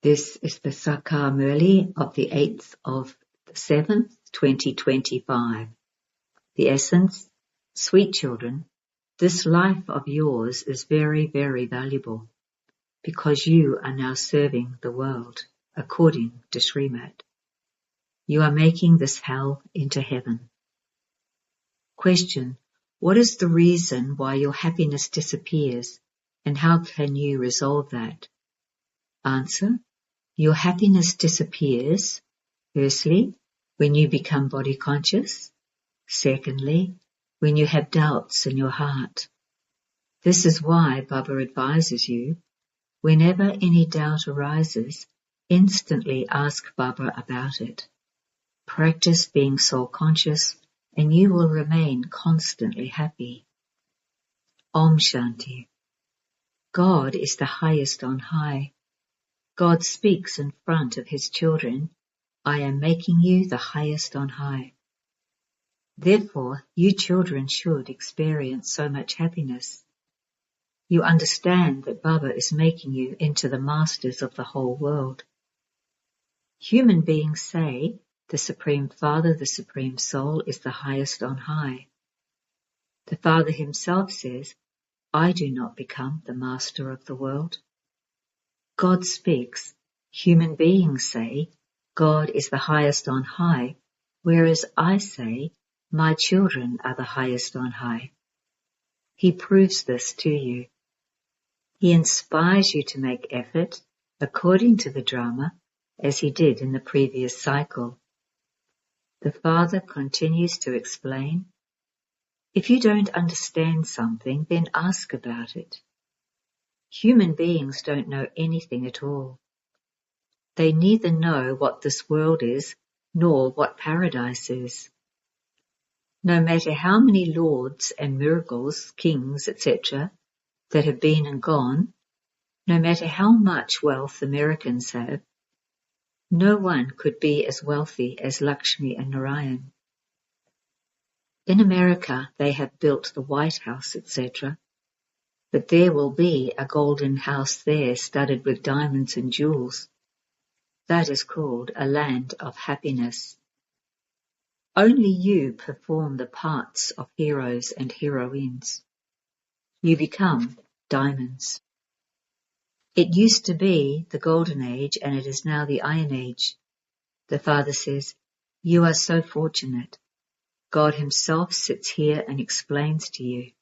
This is the Sakar Murli of the 8th of the 7th, 2025. The essence: sweet children, this life of yours is very, very valuable because you are now serving the world according to Srimad. You are making this hell into heaven. Question: what is the reason why your happiness disappears, and how can you resolve that? Answer: your happiness disappears, firstly, when you become body conscious. Secondly, when you have doubts in your heart. This is why Baba advises you, whenever any doubt arises, instantly ask Baba about it. Practice being soul conscious and you will remain constantly happy. Om Shanti. God is the highest on high. God speaks in front of his children, I am making you the highest on high. Therefore, you children should experience so much happiness. You understand that Baba is making you into the masters of the whole world. Human beings say, the Supreme Father, the Supreme Soul, is the highest on high. The Father himself says, I do not become the master of the world. God speaks. Human beings say, God is the highest on high, whereas I say, my children are the highest on high. He proves this to you. He inspires you to make effort according to the drama, as he did in the previous cycle. The Father continues to explain, if you don't understand something, then ask about it. Human beings don't know anything at all. They neither know what this world is, nor what paradise is. No matter how many lords and miracles, kings, etc., that have been and gone, no matter how much wealth Americans have, no one could be as wealthy as Lakshmi and Narayan. In America, they have built the White House, etc., but there will be a golden house there studded with diamonds and jewels. That is called a land of happiness. Only you perform the parts of heroes and heroines. You become diamonds. It used to be the Golden Age and it is now the Iron Age. The Father says, you are so fortunate. God himself sits here and explains to you.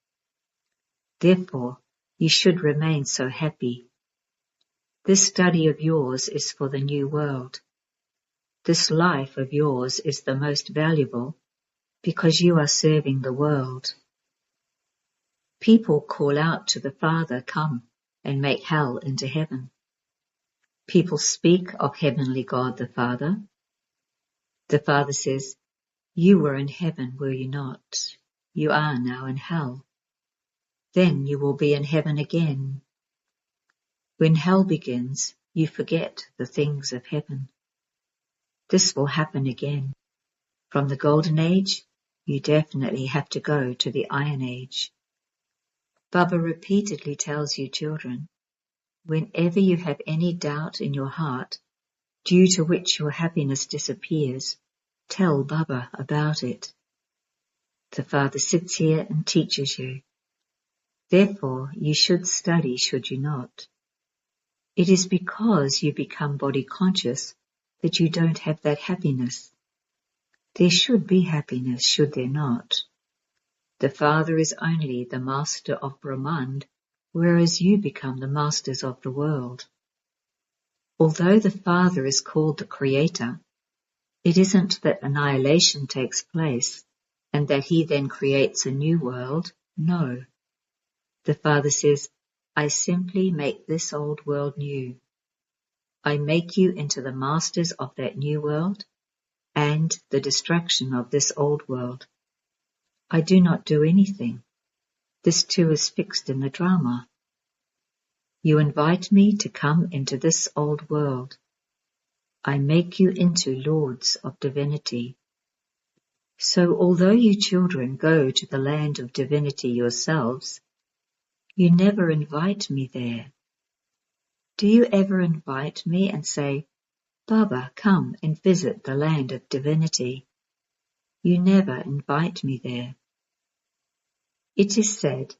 Therefore, you should remain so happy. This study of yours is for the new world. This life of yours is the most valuable because you are serving the world. People call out to the Father, come and make hell into heaven. People speak of Heavenly God the Father. The Father says, you were in heaven, were you not? You are now in hell. Then you will be in heaven again. When hell begins, you forget the things of heaven. This will happen again. From the Golden Age, you definitely have to go to the Iron Age. Baba repeatedly tells you children, whenever you have any doubt in your heart, due to which your happiness disappears, tell Baba about it. The Father sits here and teaches you. Therefore, you should study, should you not? It is because you become body conscious that you don't have that happiness. There should be happiness, should there not? The Father is only the master of Brahman, whereas you become the masters of the world. Although the Father is called the Creator, it isn't that annihilation takes place and that he then creates a new world. No. The Father says, I simply make this old world new. I make you into the masters of that new world and the destruction of this old world. I do not do anything. This too is fixed in the drama. You invite me to come into this old world. I make you into lords of divinity. So although you children go to the land of divinity yourselves, you never invite me there. Do you ever invite me and say, Baba, come and visit the land of divinity? You never invite me there. It is said,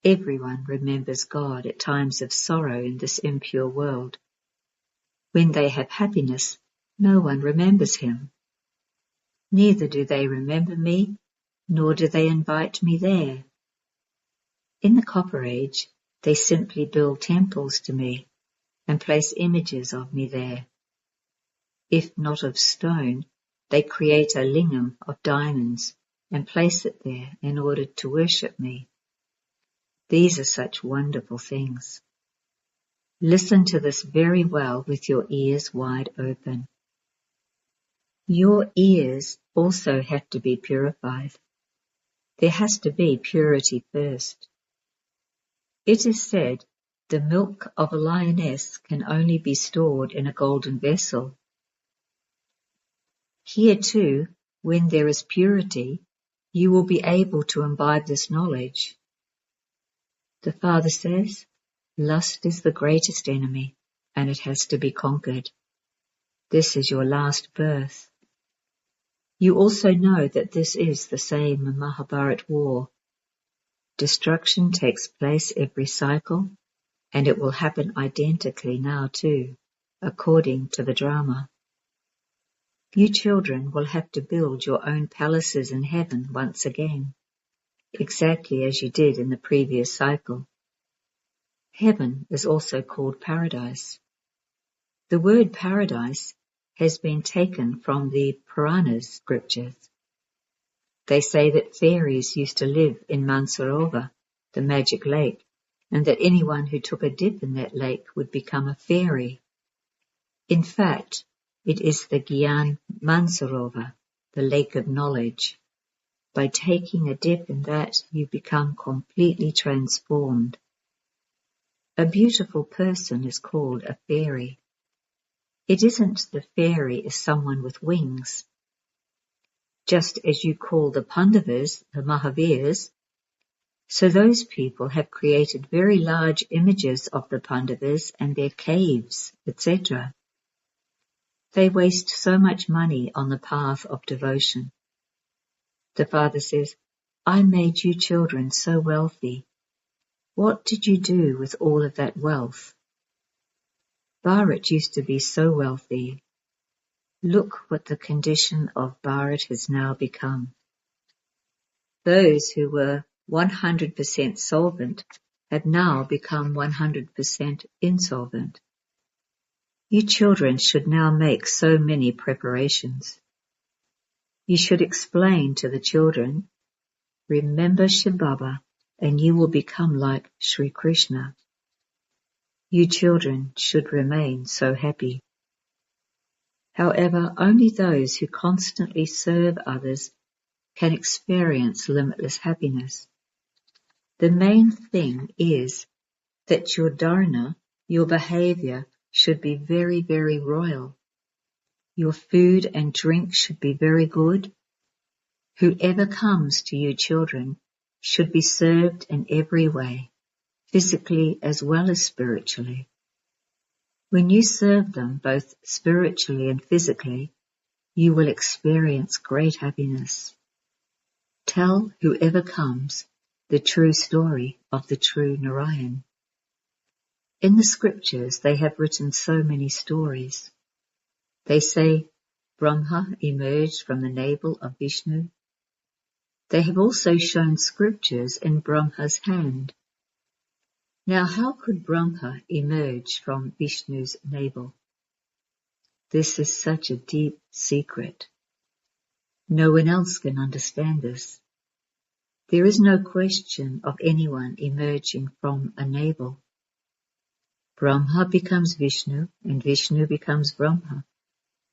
everyone remembers God at times of sorrow in this impure world. When they have happiness, no one remembers him. Neither do they remember me, nor do they invite me there. In the Copper Age, they simply build temples to me and place images of me there. If not of stone, they create a lingam of diamonds and place it there in order to worship me. These are such wonderful things. Listen to this very well with your ears wide open. Your ears also have to be purified. There has to be purity first. It is said, the milk of a lioness can only be stored in a golden vessel. Here too, when there is purity, you will be able to imbibe this knowledge. The Father says, lust is the greatest enemy, and it has to be conquered. This is your last birth. You also know that this is the same Mahabharat war. Destruction takes place every cycle, and it will happen identically now too, according to the drama. You children will have to build your own palaces in heaven once again, exactly as you did in the previous cycle. Heaven is also called paradise. The word paradise has been taken from the Puranas scriptures. They say that fairies used to live in Mansarovar, the magic lake, and that anyone who took a dip in that lake would become a fairy. In fact, it is the Gyan Mansarovar, the lake of knowledge. By taking a dip in that, you become completely transformed. A beautiful person is called a fairy. It isn't the fairy is someone with wings. Just as you call the Pandavas the Mahavirs, so those people have created very large images of the Pandavas and their caves, etc. They waste so much money on the path of devotion. The Father says, I made you children so wealthy. What did you do with all of that wealth? Bharat used to be so wealthy. Look what the condition of Bharat has now become. Those who were 100% solvent have now become 100% insolvent. You children should now make so many preparations. You should explain to the children, remember Shiv Baba and you will become like Sri Krishna. You children should remain so happy. However, only those who constantly serve others can experience limitless happiness. The main thing is that your dharana, your behavior, should be very, very royal. Your food and drink should be very good. Whoever comes to you children should be served in every way, physically as well as spiritually. When you serve them both spiritually and physically, you will experience great happiness. Tell whoever comes the true story of the true Narayan. In the scriptures they have written so many stories. They say Brahma emerged from the navel of Vishnu. They have also shown scriptures in Brahma's hand. Now how could Brahma emerge from Vishnu's navel? This is such a deep secret. No one else can understand this. There is no question of anyone emerging from a navel. Brahma becomes Vishnu and Vishnu becomes Brahma.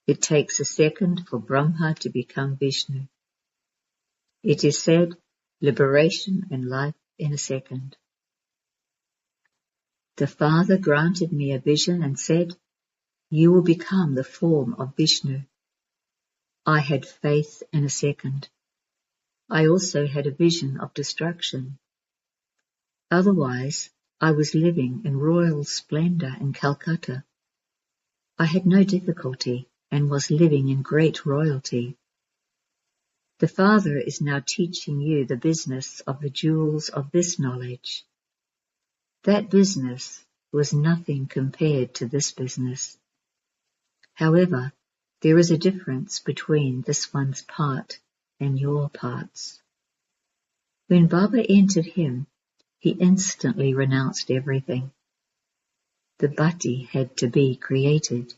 It takes a second for Brahma to become Vishnu. It is said, liberation and life in a second. The Father granted me a vision and said, you will become the form of Vishnu. I had faith in a second. I also had a vision of destruction. Otherwise, I was living in royal splendor in Calcutta. I had no difficulty and was living in great royalty. The Father is now teaching you the business of the jewels of this knowledge. That business was nothing compared to this business. However, there is a difference between this one's part and your parts. When Baba entered him, he instantly renounced everything. The bhatti had to be created.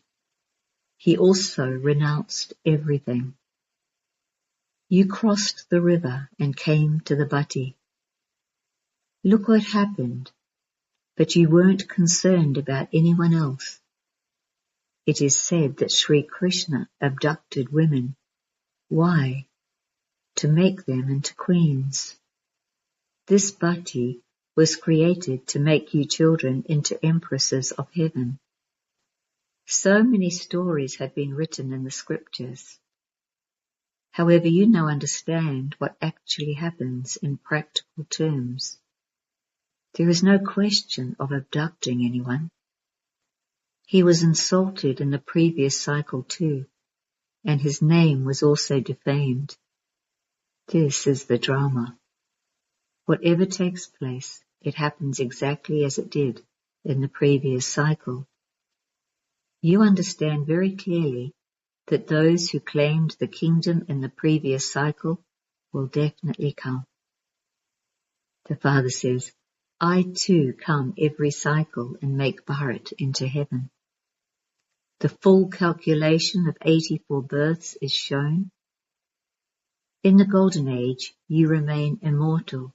He also renounced everything. You crossed the river and came to the bhatti. Look what happened, but you weren't concerned about anyone else. It is said that Sri Krishna abducted women. Why? To make them into queens. This bhatti was created to make you children into empresses of heaven. So many stories have been written in the scriptures. However, you now understand what actually happens in practical terms. There is no question of abducting anyone. He was insulted in the previous cycle too, and his name was also defamed. This is the drama. Whatever takes place, it happens exactly as it did in the previous cycle. You understand very clearly that those who claimed the kingdom in the previous cycle will definitely come. The Father says, I too come every cycle and make Bharat into heaven. The full calculation of 84 births is shown. In the Golden Age, you remain immortal.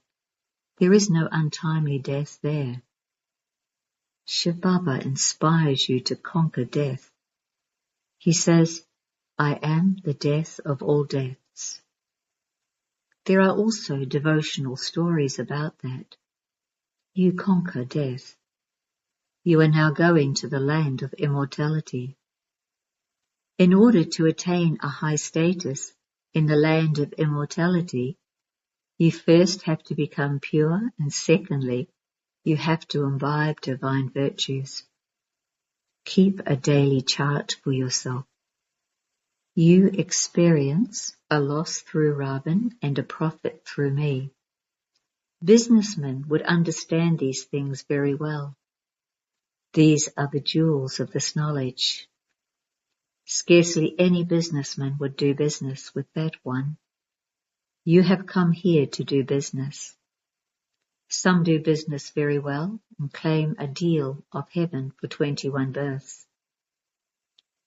There is no untimely death there. Shiv Baba inspires you to conquer death. He says, I am the death of all deaths. There are also devotional stories about that. You conquer death. You are now going to the land of immortality. In order to attain a high status in the land of immortality, you first have to become pure, and secondly, you have to imbibe divine virtues. Keep a daily chart for yourself. You experience a loss through Ravan and a profit through me. Businessmen would understand these things very well. These are the jewels of this knowledge. Scarcely any businessman would do business with that one. You have come here to do business. Some do business very well and claim a deal of heaven for 21 births.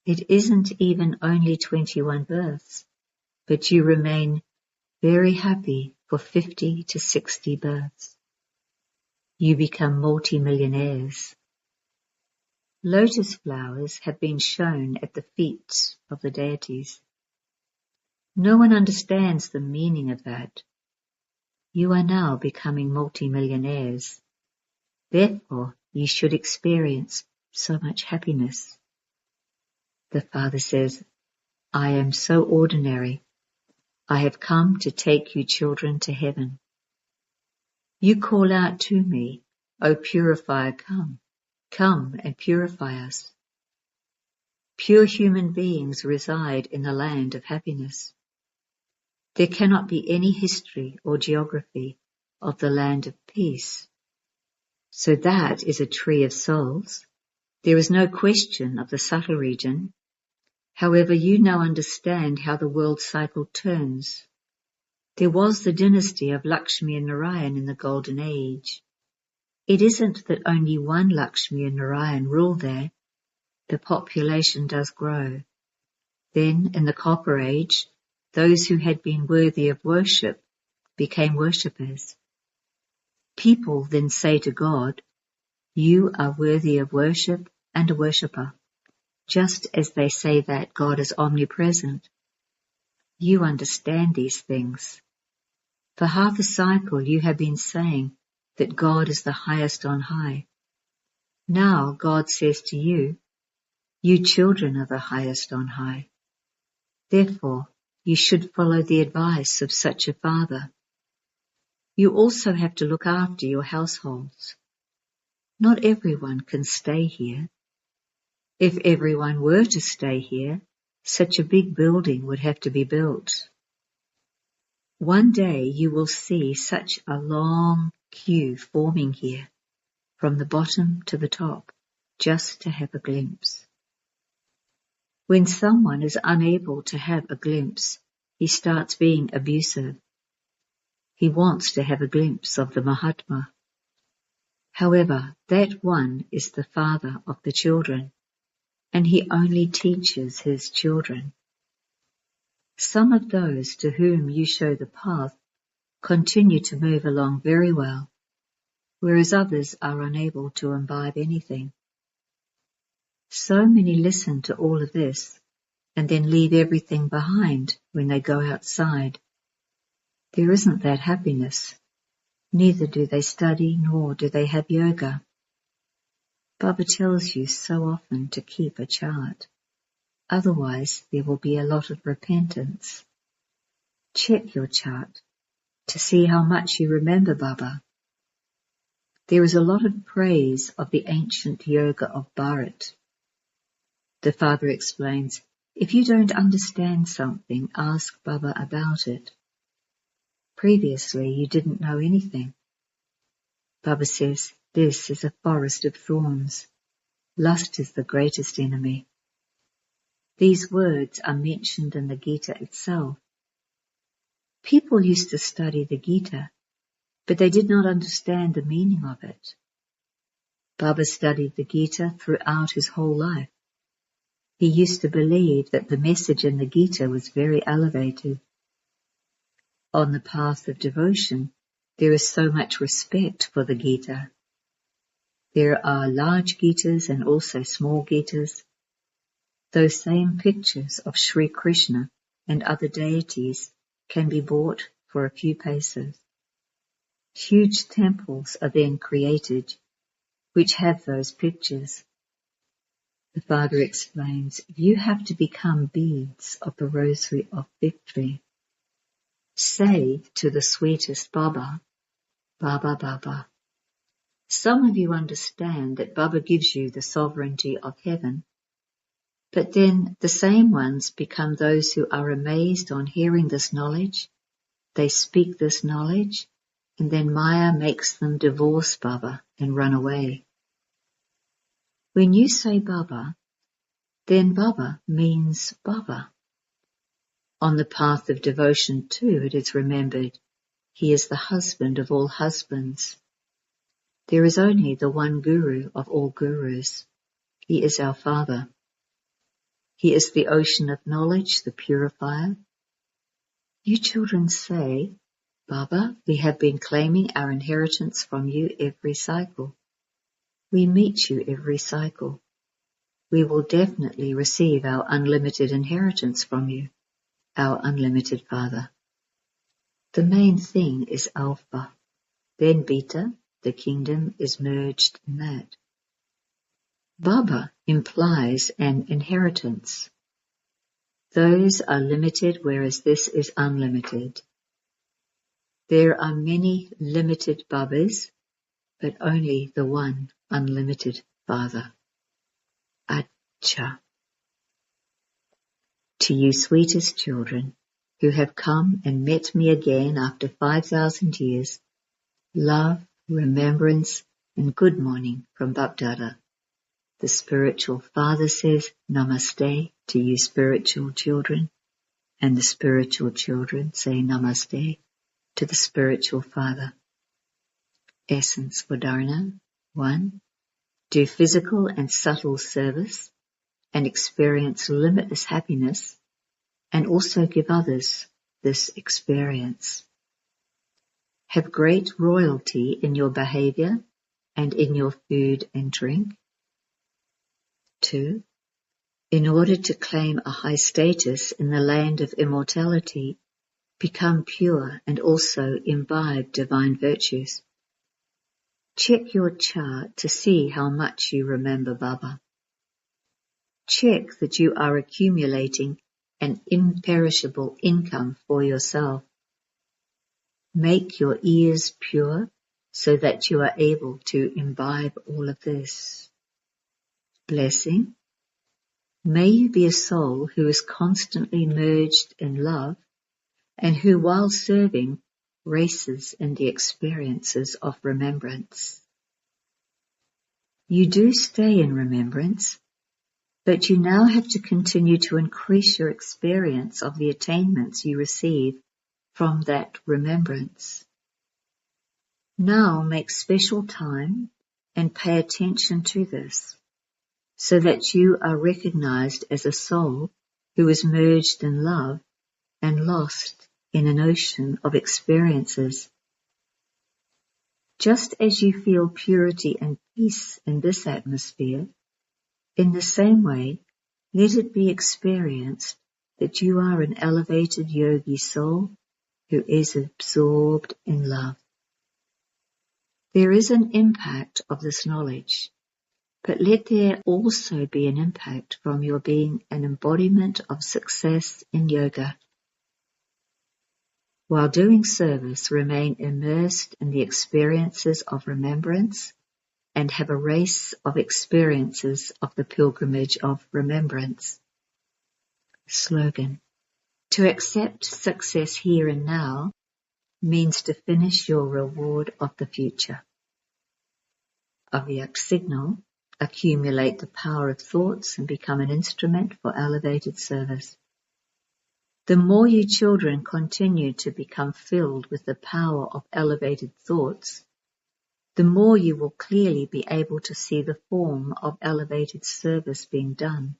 It isn't even only 21 births, but you remain very happy for 50 to 60 births. You become multi-millionaires. Lotus flowers have been shown at the feet of the deities. No one understands the meaning of that. You are now becoming multi-millionaires. Therefore, you should experience so much happiness. The Father says, I am so ordinary. I have come to take you children to heaven. You call out to me, O purifier, come. Come and purify us. Pure human beings reside in the land of happiness. There cannot be any history or geography of the land of peace. So that is a tree of souls. There is no question of the subtle region. However, you now understand how the world cycle turns. There was the dynasty of Lakshmi and Narayan in the Golden Age. It isn't that only one Lakshmi and Narayan rule there. The population does grow. Then, in the Copper Age, those who had been worthy of worship became worshippers. People then say to God, you are worthy of worship and a worshipper, just as they say that God is omnipresent. You understand these things. For half a cycle you have been saying that God is the highest on high. Now God says to you, you children are the highest on high. Therefore, you should follow the advice of such a father. You also have to look after your households. Not everyone can stay here. If everyone were to stay here, such a big building would have to be built. One day you will see such a long queue forming here, from the bottom to the top, just to have a glimpse. When someone is unable to have a glimpse, he starts being abusive. He wants to have a glimpse of the Mahatma. However, that one is the father of the children, and he only teaches his children. Some of those to whom you show the path continue to move along very well, whereas others are unable to imbibe anything. So many listen to all of this and then leave everything behind when they go outside. There isn't that happiness. Neither do they study nor do they have yoga. Baba tells you so often to keep a chart. Otherwise there will be a lot of repentance. Check your chart to see how much you remember Baba. There is a lot of praise of the ancient yoga of Bharat. The father explains, if you don't understand something, ask Baba about it. Previously you didn't know anything. Baba says, this is a forest of thorns. Lust is the greatest enemy. These words are mentioned in the Gita itself. People used to study the Gita, but they did not understand the meaning of it. Baba studied the Gita throughout his whole life. He used to believe that the message in the Gita was very elevated. On the path of devotion, there is so much respect for the Gita. There are large Gitas and also small Gitas. Those same pictures of Sri Krishna and other deities can be bought for a few paisas. Huge temples are then created which have those pictures. The father explains, you have to become beads of the rosary of victory. Say to the sweetest Baba, Baba, Baba. Some of you understand that Baba gives you the sovereignty of heaven, but then the same ones become those who are amazed on hearing this knowledge. They speak this knowledge, and then Maya makes them divorce Baba and run away. When you say Baba, then Baba means Baba. On the path of devotion too, it is remembered, he is the husband of all husbands. There is only the one Guru of all Gurus. He is our Father. He is the ocean of knowledge, the purifier. You children say, Baba, we have been claiming our inheritance from you every cycle. We meet you every cycle. We will definitely receive our unlimited inheritance from you, our unlimited Father. The main thing is Alpha, then Beta, the kingdom is merged in that. Baba implies an inheritance. Those are limited, whereas this is unlimited. There are many limited Babas, but only the one unlimited Father. Acha. To you sweetest children, who have come and met me again after 5,000 years, love, remembrance, and good morning from Bapdada. The spiritual father says Namaste to you spiritual children, and the spiritual children say Namaste to the spiritual father. Essence for Dharana. 1. Do physical and subtle service and experience limitless happiness, and also give others this experience. Have great royalty in your behavior and in your food and drink. 2. In order to claim a high status in the land of immortality, become pure and also imbibe divine virtues. Check your chart to see how much you remember Baba. Check that you are accumulating an imperishable income for yourself. Make your ears pure so that you are able to imbibe all of this. Blessing. May you be a soul who is constantly merged in love and who, while serving, races in the experiences of remembrance. You do stay in remembrance, but you now have to continue to increase your experience of the attainments you receive from that remembrance. Now make special time and pay attention to this, so that you are recognized as a soul who is merged in love and lost in an ocean of experiences. Just as you feel purity and peace in this atmosphere, in the same way, let it be experienced that you are an elevated yogi soul who is absorbed in love. There is an impact of this knowledge, but let there also be an impact from your being an embodiment of success in yoga. While doing service, remain immersed in the experiences of remembrance and have a race of experiences of the pilgrimage of remembrance. Slogan. To accept success here and now means to finish your reward of the future. Avyak signal. Accumulate the power of thoughts and become an instrument for elevated service. The more you children continue to become filled with the power of elevated thoughts, the more you will clearly be able to see the form of elevated service being done.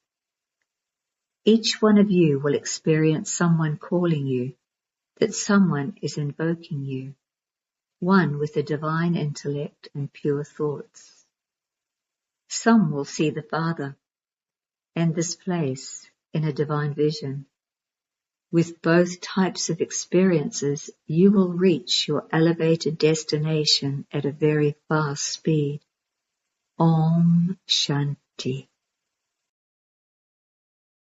Each one of you will experience someone calling you, that someone is invoking you, one with a divine intellect and pure thoughts. Some will see the Father and this place in a divine vision. With both types of experiences, you will reach your elevated destination at a very fast speed. Om Shanti.